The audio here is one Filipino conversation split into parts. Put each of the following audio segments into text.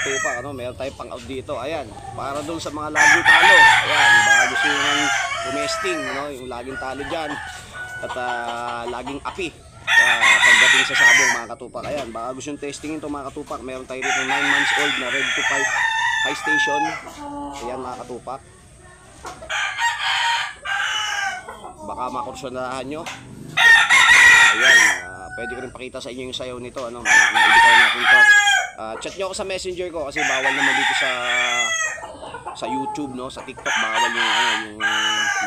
katupak, ano, meron tayong pang out dito. Ayan, para dun sa mga laging talo. Ayan, baka gusto yung tumesting, no, yung laging talo dyan. At laging api pagdating sa sabong, mga katupak. Ayan, baka gusto yung testingin to, mga katupak. Meron tayo dito 9 months old na ready to fight high station. Ayan, mga katupak. Baka makursunahan nyo. Ayan, pwede ko rin pakita sa inyo yung sayaw nito, ano, na-editaw natin to. Chat nyo ako sa messenger ko kasi bawal naman dito sa YouTube, no, sa TikTok bawal yung yung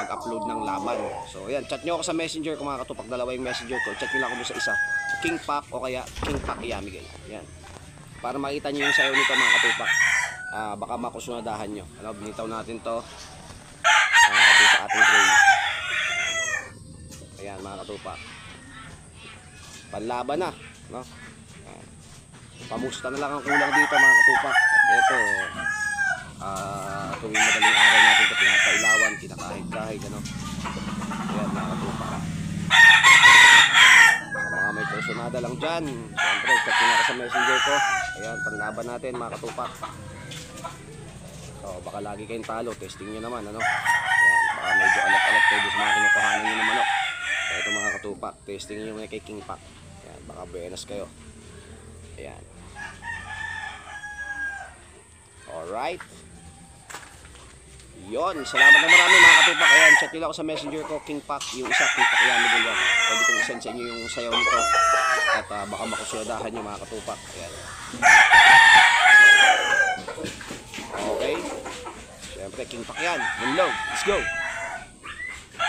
mag-upload ng laban. So ayan, chat nyo ako sa messenger ko, mga katupak. Dalawa yung messenger ko. Chat nyo lang ako doon sa isa, King Pac o kaya King Pac Yamigay. Ayan, para makita nyo yung sayaw nito, mga katupak. Baka makusunadahan nyo. Ano, binitaw natin to doon sa ating gray. Ayan, mga katupak, panlaban na, no? Pamusta na lang ang kulang dito, mga katupak. At ito, tuwing madaling araw natin ito pinapailawan, kinakahig-kahig, ano? Ayan, mga katupak. Sa mga may personada lang dyan, siyempre, chat nyo na sa messenger ko. Ayan, panlaban natin, mga katupak. Baka lagi kayong talo, testing nyo naman, ano? Ayan, baka medyo alat-alat kayo sa mga kinukuhanan nyo ng manok. Ito, mga katupak, testing nyo muna kay King Pac. Ayan, baka buenas kayo. Ayan. Alright. Yon, salamat na marami, mga katupak. Ayan, chat nyo lang ako sa messenger ko, King Pac, yung isa, King Pac Yamigay yan. Pwede kong isend sa inyo yung sayaw nito. At baka makusyadahan nyo, mga katupak. Ayan. Okay. Siyempre, King Pac yan. Hello, let's go.